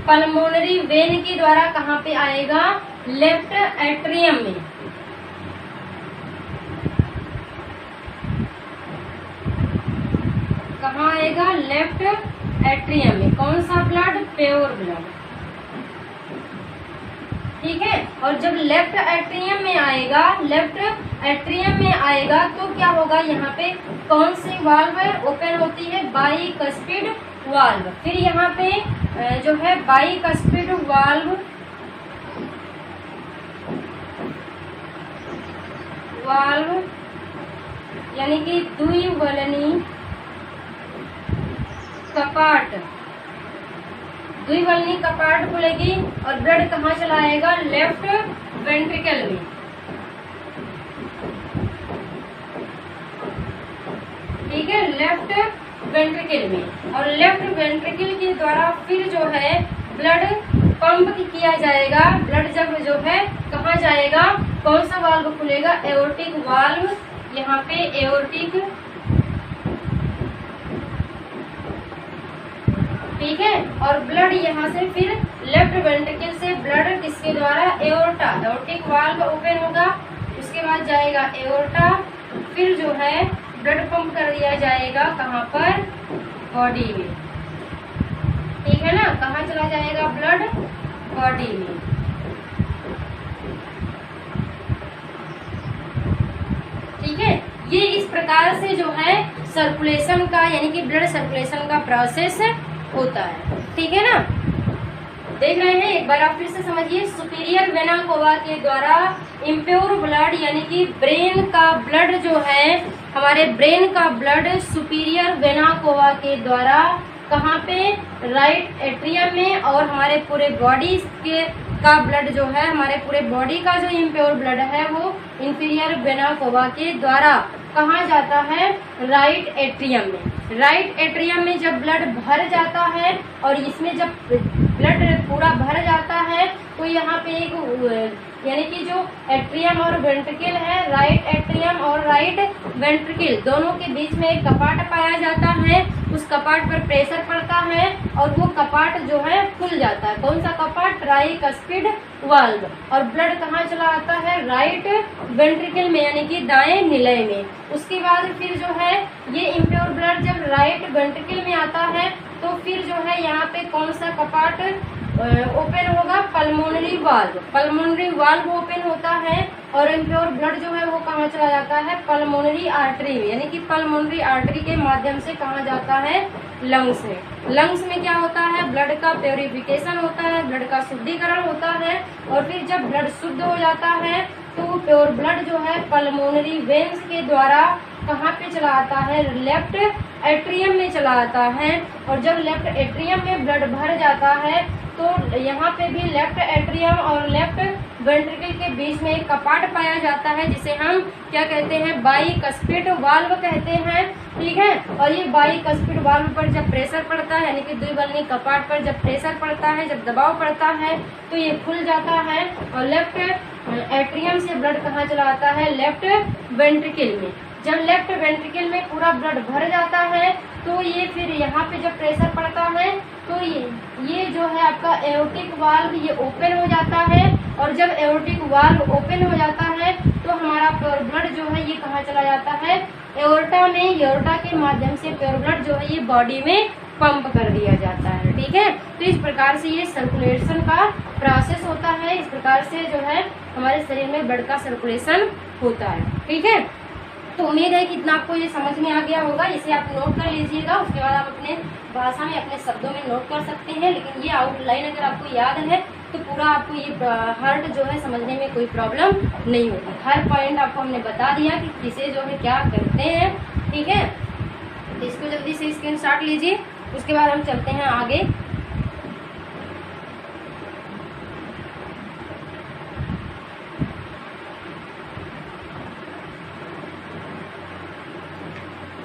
पल्मोनरी वेन के द्वारा कहाँ पे आएगा? लेफ्ट एट्रियम में, कहाँ आएगा? लेफ्ट एट्रियम में। कौन सा ब्लड? प्योर ब्लड, ठीक है। और जब लेफ्ट एट्रियम में आएगा, लेफ्ट एट्रियम में आएगा तो क्या होगा? यहाँ पे कौन सी वाल्व ओपन होती है? Bicuspid valve. फिर यहाँ पे जो है बाइकस्पिड वाल्व, यानी कि द्विवलनी कपाट, द्विवलनी कपाट खुलेगी और ब्लड कहाँ चला आएगा? लेफ्ट वेंट्रिकल में, ठीक है, लेफ्ट वेंट्रिकल में। और लेफ्ट वेंट्रिकल के द्वारा फिर जो है ब्लड पंप किया जाएगा। ब्लड जब जो है कहाँ जाएगा? कौन सा वाल्व खुलेगा? एओर्टिक वाल्व, यहाँ पे एओर्टिक, ठीक है। और ब्लड यहाँ से फिर लेफ्ट वेंट्रिकल से ब्लड किसके द्वारा? एओर्टा, एओर्टिक वाल्व ओपन होगा, उसके उसके बाद जाएगा एओर्टा, फिर जो है ब्लड पंप कर दिया जाएगा कहाँ पर, बॉडी में। ठीक है ना, कहाँ चला जाएगा ब्लड, बॉडी में। ठीक है, ये इस प्रकार से जो है सर्कुलेशन का यानी कि ब्लड सर्कुलेशन का प्रोसेस होता है। ठीक है ना, देख रहे हैं, एक बार आप फिर से समझिए। सुपीरियर वेना कोवा के द्वारा इम्प्योर ब्लड यानी कि ब्रेन का ब्लड जो है, हमारे ब्रेन का ब्लड सुपीरियर वेना कोवा के द्वारा कहाँ पे, राइट एट्रियम में, और हमारे पूरे बॉडी के का ब्लड जो है, हमारे पूरे बॉडी का जो इम्प्योर ब्लड है वो इंफीरियर वेना कोवा के द्वारा कहाँ जाता है, राइट एट्रियम में। राइट एट्रियम में जब ब्लड भर जाता है, और इसमें जब ब्लड पूरा भर जाता है तो यहाँ पे एक यानी कि जो एट्रियम और वेंट्रिकल है, राइट एट्रियम और राइट वेंट्रिकल दोनों के बीच में एक कपाट पाया जाता है। उस कपाट पर प्रेशर पड़ता है और वो कपाट जो है खुल जाता है। कौन सा कपाट, ट्राइकस्पिड वाल्व। और ब्लड कहाँ चला आता है, राइट वेंट्रिकल में यानी कि दाएं निलय में। उसके बाद फिर जो है ये इम्प्योर ब्लड जब राइट वेंट्रिकल में आता है तो फिर जो है यहाँ पे कौन सा कपाट ओपन होगा, pulmonary valve. Pulmonary valve open होता है और इम्प्योर ब्लड जो है वो कहाँ चला जाता है, पल्मोनरी आर्टरी में, यानी कि पल्मोनरी आर्टरी के माध्यम से कहाँ जाता है, लंग्स में। लंग्स में क्या होता है, ब्लड का प्योरिफिकेशन होता है, ब्लड का शुद्धिकरण होता है। और फिर जब ब्लड शुद्ध हो जाता है तो प्योर ब्लड जो है पल्मोनरी वेन्स के द्वारा कहाँ पे चला आता है, लेफ्ट एट्रियम में चला आता है। और जब लेफ्ट एट्रियम में ब्लड भर जाता है तो यहाँ पे भी लेफ्ट एट्रियम और लेफ्ट वेंट्रिकल के बीच में एक कपाट पाया जाता है जिसे हम क्या कहते हैं, बाइकस्पिड वाल्व कहते हैं। ठीक है, और ये बाइकस्पिड वाल्व पर जब प्रेशर पड़ता है यानी कि द्विबलनी कपाट पर जब प्रेशर पड़ता है, जब दबाव पड़ता है तो ये खुल जाता है और लेफ्ट एट्रियम से ब्लड कहाँ चला आता है, लेफ्ट वेंट्रिकल में। जब लेफ्ट वेंट्रिकल में पूरा ब्लड भर जाता है तो ये फिर यहाँ पे जब प्रेशर पड़ता है तो ये जो है आपका एओर्टिक वाल्व ये ओपन हो जाता है। और जब एओर्टिक वाल्व ओपन हो जाता है तो हमारा प्योर ब्लड जो है ये कहाँ चला जाता है, एओर्टा में। एओर्टा के माध्यम से प्योर ब्लड जो है ये बॉडी में पंप कर दिया जाता है। ठीक है, तो इस प्रकार से ये सर्कुलेशन का प्रोसेस होता है। इस प्रकार से जो है हमारे शरीर में ब्लड का सर्कुलेशन होता है। ठीक है, तो उम्मीद है कि इतना आपको ये समझ में आ गया होगा। इसे आप नोट कर लीजिएगा, उसके बाद आप अपने भाषा में अपने शब्दों में नोट कर सकते हैं। लेकिन ये आउटलाइन अगर आपको याद है तो पूरा आपको ये हार्ट जो है समझने में कोई प्रॉब्लम नहीं होगी। हर पॉइंट आपको हमने बता दिया कि किसे जो है क्या करते हैं। ठीक है, तो इसको जल्दी से स्क्रीनशॉट लीजिए, उसके बाद हम चलते हैं आगे।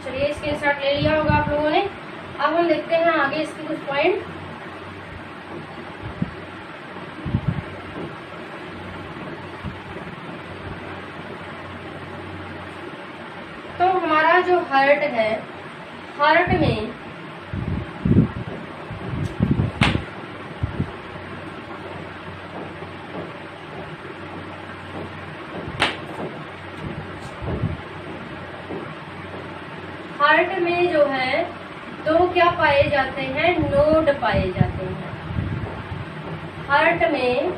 चलिए स्क्रीनशॉट ले लिया होगा आप लोगों ने। अब हम देखते हैं आगे इसके कुछ पॉइंट। तो हमारा जो हार्ट है, हार्ट में जो है दो क्या पाए जाते हैं, नोड पाए जाते हैं। हार्ट में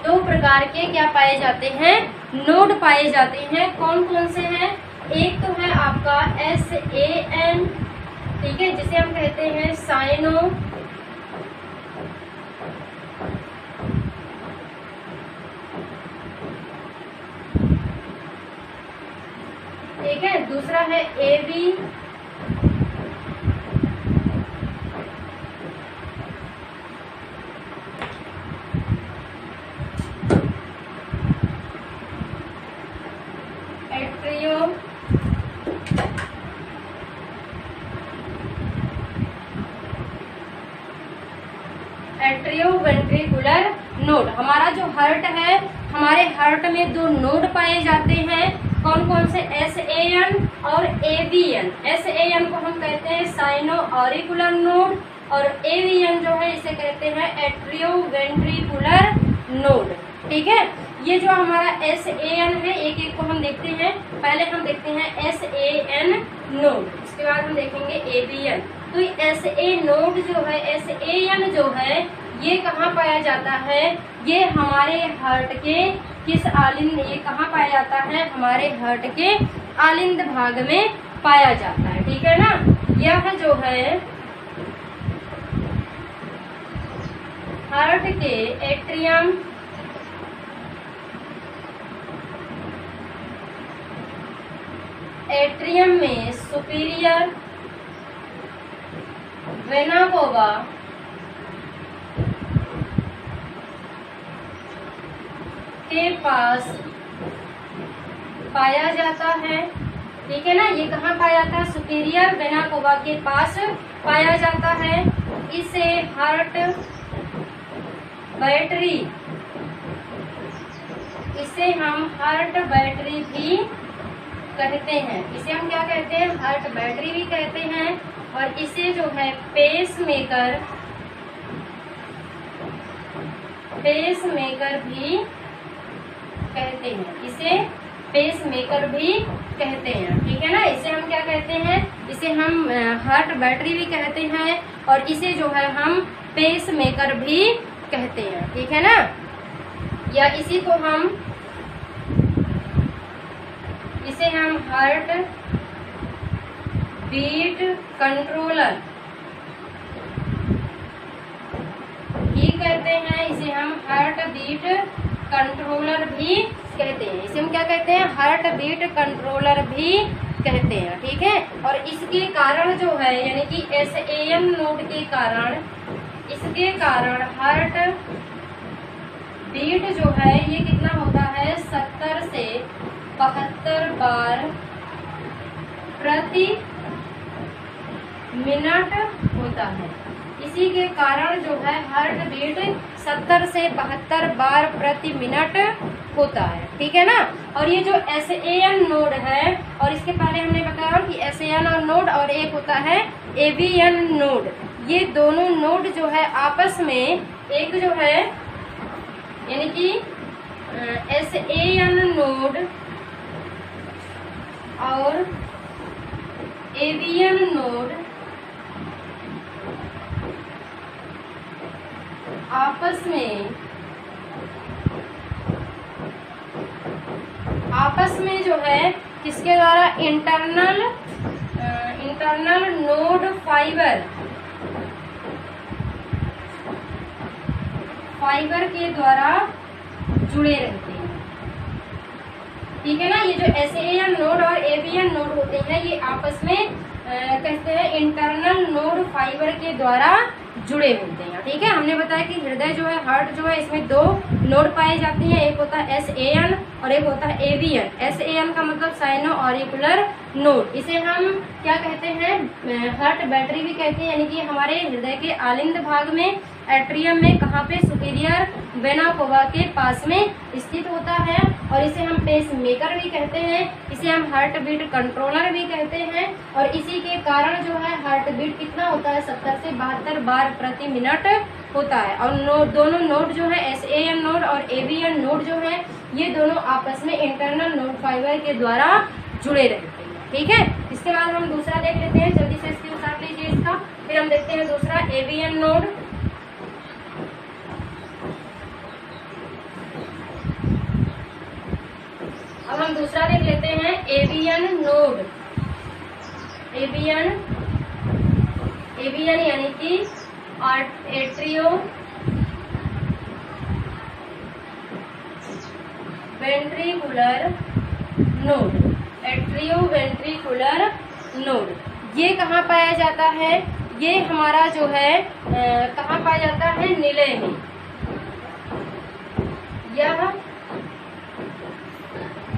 दो प्रकार के क्या पाए जाते हैं, नोड पाए जाते हैं। कौन कौन से हैं, एक तो है आपका SAN, ठीक है, जिसे हम कहते हैं साइनो, ठीक है। दूसरा है AB, एट्रियो, एट्रियोवेंट्रिकुलर नोड। हमारा जो हार्ट है, हमारे हार्ट में दो नोड पाए जाते हैं। कौन कौन से, SAN और AVN। SAN को हम कहते हैं साइनो ऑरिकुलर नोड और AVN जो है इसे कहते हैं एट्रियोवेंट्रिकुलर नोड। ठीक है, ये जो हमारा SAN है, एक एक को हम देखते हैं। पहले हम देखते हैं SAN नोड, इसके बाद हम देखेंगे ABN। तो SA नोड जो है, SAN जो है, ये कहाँ पाया जाता है? ये हमारे हार्ट के किस आलिंद, ये कहाँ पाया जाता है? हमारे हार्ट के आलिंद भाग में पाया जाता है, ठीक है ना। यह जो है हार्ट के एट्रियम, एट्रियम में सुपीरियर वेना कावा के पास पाया जाता है, ठीक है ना। ये कहाँ पाया जाता है? सुपीरियर वेना कावा के पास पाया जाता है। इसे हार्ट बैटरी, इसे हम हार्ट बैटरी भी कहते हैं। इसे हम क्या कहते हैं? हार्ट बैटरी भी कहते हैं। और इसे जो है पेस मेकर, पेस मेकर भी कहते हैं। इसे पेस मेकर भी कहते हैं, ठीक है ना। इसे हम क्या कहते हैं? इसे हम हार्ट बैटरी भी कहते हैं और इसे जो है हम पेस मेकर भी कहते हैं, ठीक है ना। या इसी को हम, इसे हम हार्ट बीट कंट्रोलर भी कहते हैं। इसे हम हार्ट बीट कंट्रोलर भी कहते हैं। इसे हम क्या कहते हैं? हार्ट बीट कंट्रोलर भी कहते हैं, ठीक है। और इसके कारण जो है, यानी कि SAN नोड के कारण, इसके कारण हार्ट बीट जो है ये कितना होता है? 70 से 72 बार प्रति मिनट होता है। इसी के कारण जो है हार्ट बीट 70 से 72 बार प्रति मिनट होता है, ठीक है ना। और ये जो SAN नोड है, और इसके पहले हमने बताया कि SAN और नोड, और एक होता है ABN नोड। ये दोनों नोड जो है आपस में एक जो है, यानी कि SAN नोड और ABN नोड आपस में जो है किसके द्वारा? इंटरनल नोड फाइबर के द्वारा जुड़े रहते हैं, ठीक है ना। ये जो SAN नोड और ABN नोड होते हैं, ये आपस में कहते हैं इंटरनल नोड फाइबर के द्वारा जुड़े होते हैं, ठीक है। हमने बताया कि हृदय जो है, हार्ट जो है, इसमें दो नोड पाए जाते हैं। एक होता है SAN और एक होता है ABN। SAN का मतलब साइनो ऑरिकुलर नोड। इसे हम क्या कहते हैं? हार्ट बैटरी भी कहते हैं, यानी कि हमारे हृदय के आलिंद भाग में, एट्रियम में, कहाँ पे? सुपीरियर वेना कावा के पास में स्थित होता है। और इसे हम पेस मेकर भी कहते हैं। इसे हम हार्ट बीट कंट्रोलर भी कहते हैं। और इसी के कारण जो है हार्ट बीट कितना होता है? 70 से 72 बार प्रति मिनट होता है। और दोनों नोड जो है, SAN नोड और ABN नोड जो है, ये दोनों आपस में इंटरनल नोड फाइबर के द्वारा जुड़े रहते हैं, ठीक है। इसके बाद हम दूसरा देख लेते हैं, जल्दी से इसके उतार लीजिए इसका। फिर हम देखते हैं दूसरा ABN नोड। अब हम दूसरा देख लेते हैं ABN नोड। ABN यानी कि atrio ventricular node, atrio ventricular node. ये कहाँ पाया जाता है? ये हमारा जो है कहाँ पाया जाता है? निलय में। यह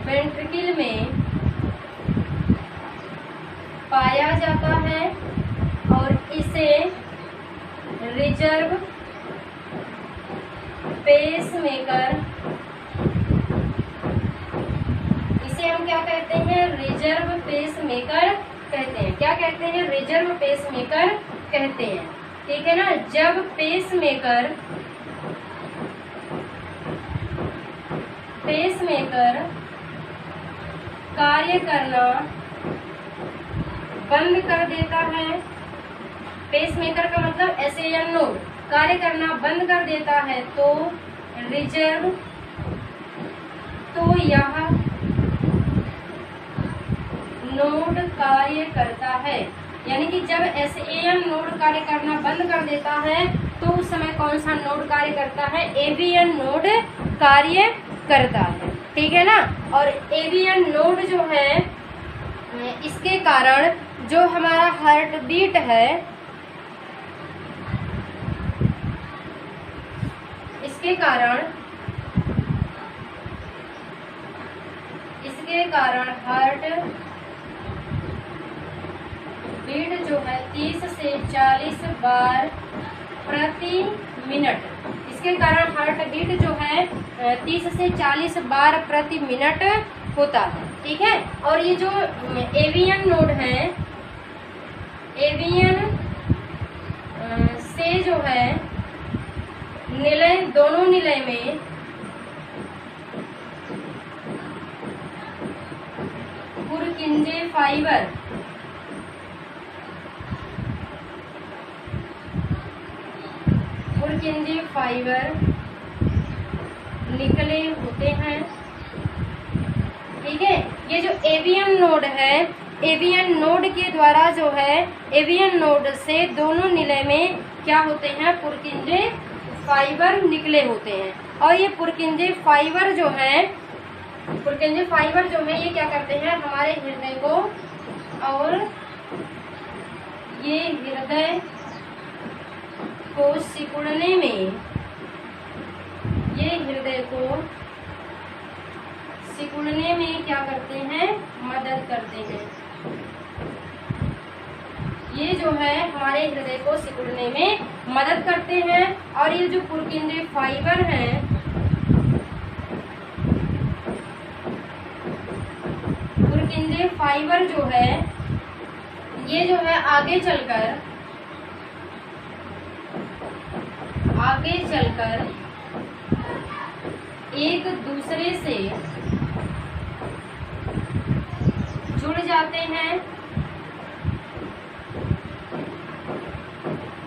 वेंट्रिकल में पाया जाता है और इसे रिजर्व पेस मेकर, इसे हम क्या कहते हैं? रिजर्व पेस मेकर कहते हैं। क्या कहते हैं? रिजर्व पेस मेकर कहते हैं, ठीक है ना। जब पेस मेकर पेसमेकर कार्य करना बंद कर देता है। पेसमेकर का मतलब एसएएन नोड कार्य करना बंद कर देता है तो रिजर्व, तो यह नोड कार्य करता है। यानी कि जब एसएएन नोड कार्य करना बंद कर देता है तो उस समय कौन सा नोड कार्य करता है? एवीएन नोड कार्य करता है। ठीक है ना। और एवीएन नोड जो है इसके कारण जो हमारा हार्ट बीट है, इसके कारण हार्ट बीट जो है 30 से 40 बार प्रति मिनट, इसके कारण हार्ट बीट जो है 30 से 40 बार प्रति मिनट होता है। ठीक है। और ये जो एवीएन नोड है, एवीएन से जो है निलय, दोनों निलय में पुरकिंजे फाइबर निकले होते हैं। ठीक है। ये जो एवीएन नोड है, एवीएन नोड के द्वारा जो है एवीएन नोड से दोनों निलय में क्या होते हैं? पुरकिंजे फाइबर निकले होते हैं। और ये पुरकिंजे फाइबर जो है ये क्या करते हैं? हमारे हृदय को, और ये हृदय को सिकुड़ने में क्या करते हैं? मदद करते हैं। ये जो है हमारे हृदय को सिकुड़ने में मदद करते हैं। और ये जो पुरकिंजे फाइबर हैं, पुरकिंजे फाइबर जो है ये जो है आगे चलकर एक दूसरे से जुड़ जाते हैं।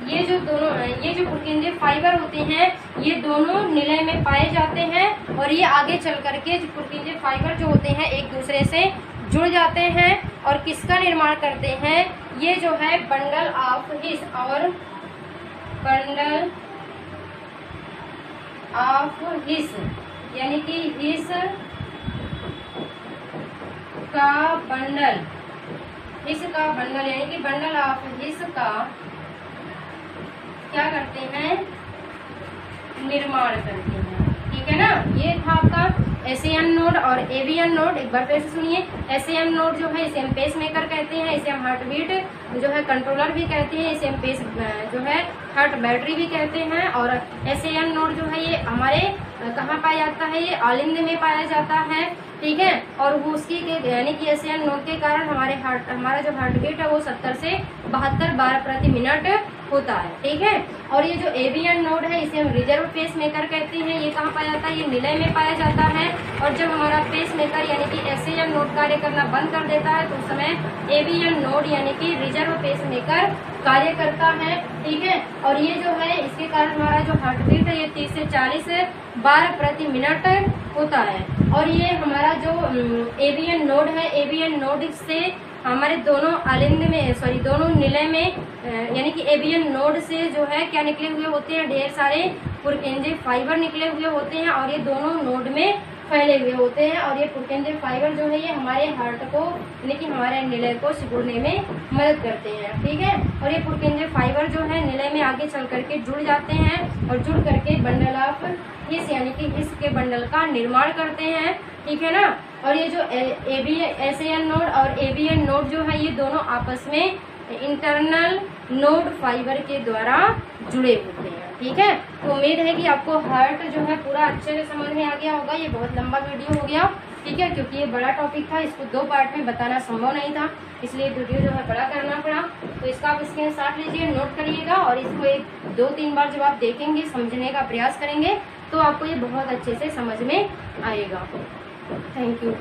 ये जो पुरकिंजे फाइबर होते हैं ये दोनों निलय में पाए जाते हैं, और ये आगे चल करके जो पुरकिंजे फाइबर जो होते हैं एक दूसरे से जुड़ जाते हैं और किसका निर्माण करते हैं? ये जो है बंडल ऑफ हिस, और बंडल ऑफ हिस यानी कि हिस का बंडल, यानी कि बंडल ऑफ हिस का क्या करते हैं? निर्माण करते हैं। ठीक है ना। ये था आपका एसएएन नोड और एवीएन नोड। एक बार फिर से सुनिए। एसएएन नोड जो है इसे हम पेस मेकर कहते हैं, इसे हम हार्ट बीट जो है कंट्रोलर भी कहते हैं, इसे हम पेस जो है हार्ट बैटरी भी कहते हैं। और एसएएन नोड जो है ये हमारे कहाँ पाया जाता है? ये आलिंद में पाया जाता है। ठीक है। और वो उसकी यानी कि एसएएन नोड के कारण हमारा जो हार्ट बीट है वो 70 से 72 बार प्रति मिनट होता है। ठीक है। और ये जो एवीएन नोड है इसे हम रिजर्व पेस मेकर कहते हैं। ये कहाँ पाया जाता है? ये निलय में पाया जाता है। और जब हमारा पेस मेकर यानी कि एसएएन नोड कार्य करना बंद कर देता है तो उस समय एवीएन नोड यानी कि रिजर्व पेस मेकर कार्य करता है। ठीक है। और ये जो है इसके कारण हमारा जो हार्ट बीट है ये 30 से 40 बार प्रति मिनट होता है। और ये हमारा जो एवीएन नोड है, एवीएन नोड से हमारे दोनों दोनों निलय में यानी कि एवीएन नोड से जो है क्या निकले हुए होते हैं? ढेर सारे पुरकिंजे फाइबर निकले हुए होते हैं और ये दोनों नोड में फैले हुए होते हैं। और ये पुरकिंजे फाइबर जो है ये हमारे हार्ट को यानी कि हमारे निलय को सिकुड़ने में मदद करते हैं। ठीक है। और ये पुरकिंजे फाइबर जो है निलय में आगे चल करके जुड़ जाते हैं और जुड़ करके बंडल ऑफ हिस यानी कि हिस के बंडल का निर्माण करते हैं। ठीक है ना। और ये जो एसएएन नोड और एवीएन नोड जो है ये दोनों आपस में इंटरनल नोड फाइबर के द्वारा जुड़े होते हैं। ठीक है। तो उम्मीद है कि आपको हार्ट जो है पूरा अच्छे से समझ में आ गया होगा। ये बहुत लंबा वीडियो हो गया। ठीक है। क्योंकि ये बड़ा टॉपिक था, इसको 2 पार्ट में बताना संभव नहीं था, इसलिए वीडियो जो है बड़ा करना पड़ा। तो इसका आप स्क्रीनशॉट लीजिए, नोट करिएगा और इसको 1, 2, 3 बार जब आप देखेंगे समझने का प्रयास करेंगे तो आपको ये बहुत अच्छे से समझ में आएगा। Thank you.